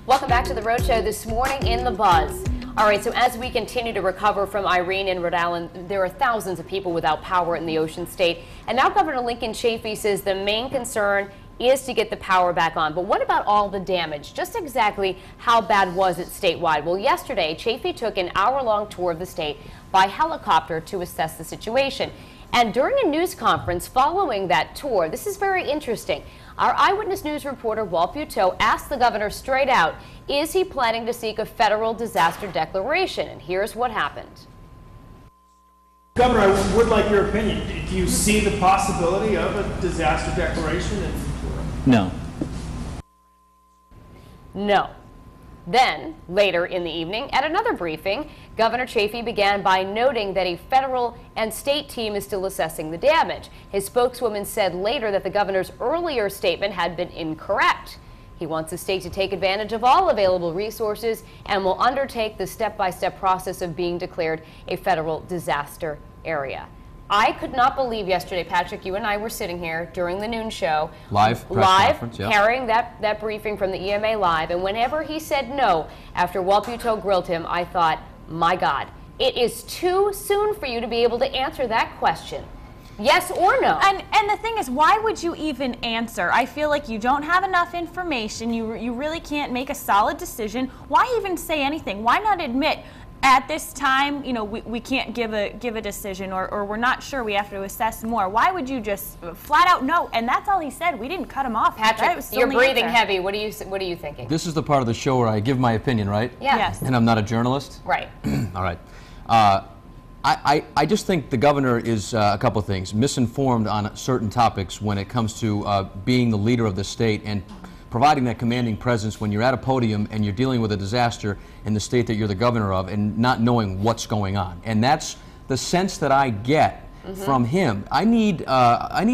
Welcome back to the Road Show. This morning in the buzz. All right, so as we continue to recover from Irene in Rhode Island, there are thousands of people without power in the Ocean State. And now Governor Lincoln Chafee says the main concern is to get the power back on. But what about all the damage? Just exactly how bad was it statewide? Well, yesterday, Chafee took an hour-long tour of the state by helicopter to assess the situation. And during a news conference following that tour, this is very interesting. Our Eyewitness News reporter, Walt Buteau, asked the governor straight out, is he planning to seek a federal disaster declaration? And here's what happened. Governor, I would like your opinion. Do you see the possibility of a disaster declaration? No. No. Then, later in the evening, at another briefing, Governor Chafee began by noting that a federal and state team is still assessing the damage. His spokeswoman said later that the governor's earlier statement had been incorrect. He wants the state to take advantage of all available resources and will undertake the step-by-step process of being declared a federal disaster area. I could not believe yesterday, Patrick, you and I were sitting here during the noon show. Live conference, yeah. Carrying that briefing from the EMA Live. And whenever he said no, after Walt Buteau grilled him, I thought, my God, it is too soon for you to be able to answer that question. Yes or no? And the thing is, why would you even answer? I feel like you don't have enough information. You really can't make a solid decision. Why even say anything? Why not admit, at this time, you know, we can't give a decision, or we're not sure, we have to assess more? Why would you just flat out no? And that's all he said. We didn't cut him off. Patrick, you're breathing heavy. What are you thinking? This is the part of the show where I give my opinion, right? Yeah. Yes. And I'm not a journalist? Right. All right. I just think the governor is a couple of things. Misinformed on certain topics when it comes to being the leader of the state and providing that commanding presence when you're at a podium and you're dealing with a disaster in the state that you're the governor of and not knowing what's going on. And that's the sense that I get from him. I need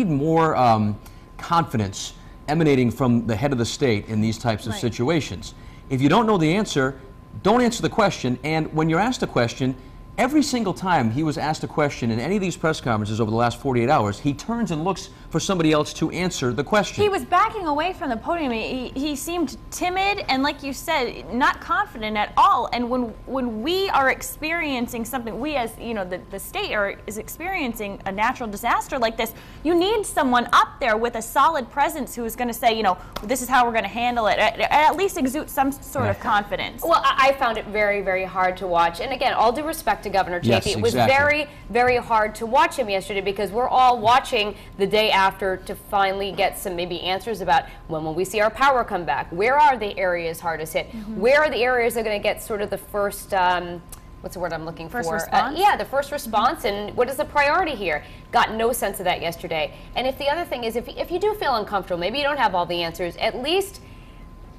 more confidence emanating from the head of the state in these types of situations. If you don't know the answer, don't answer the question. And when you're asked a question, every single time he was asked a question in any of these press conferences over the last 48 hours, he turns and looks for somebody else to answer the question. He was backing away from the podium. He seemed timid and, like you said, not confident at all. And when we are experiencing something, we as, you know, the state is experiencing a natural disaster like this, you need someone up there with a solid presence who is going to say, you know, this is how we're going to handle it. At least exude some sort of confidence. Well, I found it very, very hard to watch. And again, all due respect to Governor Chafee, yes, it was exactly. very, very hard to watch him yesterday because we're all watching the day after to finally get some maybe answers about when will we see our power come back? Where are the areas hardest hit? Where are the areas that are going to get sort of the first, what's the word I'm looking for? First response? Yeah, the first response, and what is the priority here? Got no sense of that yesterday. And if the other thing is, if you do feel uncomfortable, maybe you don't have all the answers, at least,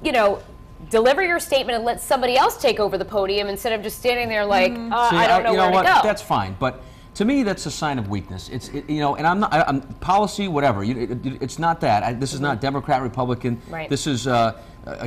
you know, deliver your statement and let somebody else take over the podium instead of just standing there like, I don't know you know where what? to go. That's fine, but to me, that's a sign of weakness. You know, and I'm policy, whatever. It's not that. This is not Democrat, Republican. Right. This is a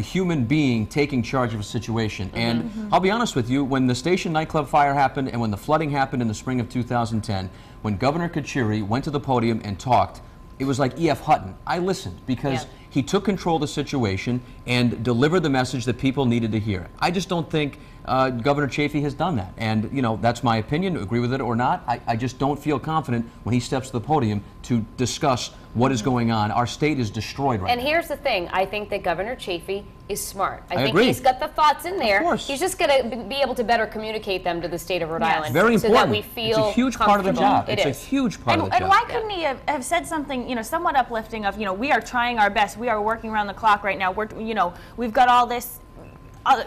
human being taking charge of a situation. And I'll be honest with you, when the station nightclub fire happened and when the flooding happened in the spring of 2010, when Governor Kachiri went to the podium and talked, it was like E.F. Hutton. I listened because he took control of the situation and delivered the message that people needed to hear. I just don't think Governor Chafee has done that. And, you know, that's my opinion. Agree with it or not, I just don't feel confident when he steps to the podium to discuss what is going on. Our state is destroyed right now. And here's the thing. I think that Governor Chafee is smart. I think agree. he's got the thoughts in there. Of course. He's just going to be able to better communicate them to the state of Rhode Island. Very important. So that we feel it's a huge part of the job. It it's is. a huge part of the job. And why couldn't he have said something, you know, somewhat uplifting of, you know, we are trying our best. We are working around the clock right now. We're, you know, we've got all this,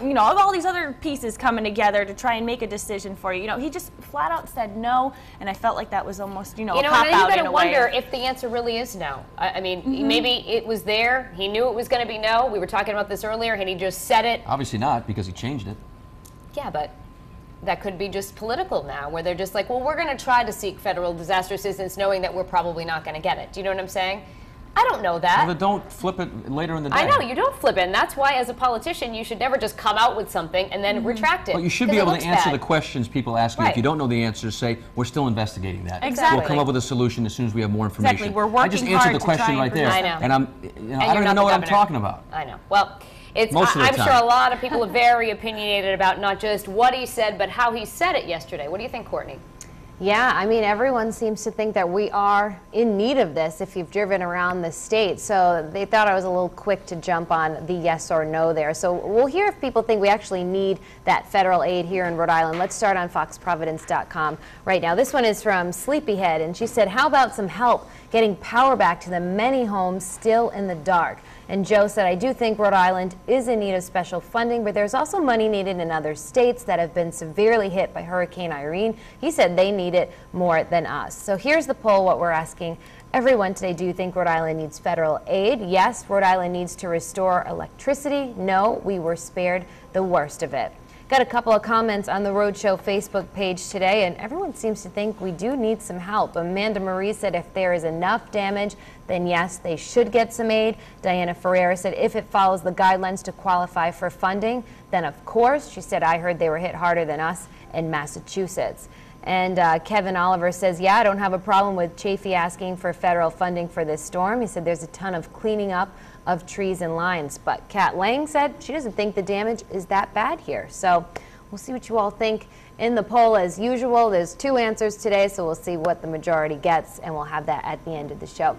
you know, all these other pieces coming together to try and make a decision for you. You know, he just flat out said no, and I felt like that was almost, you know, a cop out in a way. You gotta wonder if the answer really is no. I mean, maybe it was there. He knew it was going to be no. We were talking about this earlier, and he just said it. Obviously not, because he changed it. Yeah, but that could be just political now, where they're just like, well, we're going to try to seek federal disaster assistance, knowing that we're probably not going to get it. Do you know what I'm saying? I don't know that. Well, then don't flip it later in the day. I know, you don't flip it, and that's why as a politician you should never just come out with something and then retract it. Well, you should be able to answer the questions people ask you. If you don't know the answers, say, we're still investigating that. Exactly. We'll come up with a solution as soon as we have more information. Exactly. We're working I just answered hard the question to try right there. I know. And I don't even know what I'm talking about. I know. Well, I'm sure a lot of people are very opinionated about not just what he said, but how he said it yesterday. What do you think, Courtney? Yeah, I mean, everyone seems to think that we are in need of this if you've driven around the state. So they thought I was a little quick to jump on the yes or no there. So we'll hear if people think we actually need that federal aid here in Rhode Island. Let's start on foxprovidence.com right now. This one is from Sleepyhead, and she said, how about some help getting power back to the many homes still in the dark? And Joe said, I do think Rhode Island is in need of special funding, but there's also money needed in other states that have been severely hit by Hurricane Irene. He said they need it more than us. So here's the poll, what we're asking everyone today. Do you think Rhode Island needs federal aid? Yes, Rhode Island needs to restore electricity. No, we were spared the worst of it. Got a couple of comments on the Roadshow Facebook page today, and everyone seems to think we do need some help. Amanda Marie said if there is enough damage, then yes, they should get some aid. Diana Ferreira said if it follows the guidelines to qualify for funding, then of course. She said, I heard they were hit harder than us in Massachusetts. And Kevin Oliver says, yeah, I don't have a problem with Chafee asking for federal funding for this storm. He said there's a ton of cleaning up of trees and lines. But Kat Lang said she doesn't think the damage is that bad here. So we'll see what you all think in the poll. As usual, there's 2 answers today, so we'll see what the majority gets, and we'll have that at the end of the show.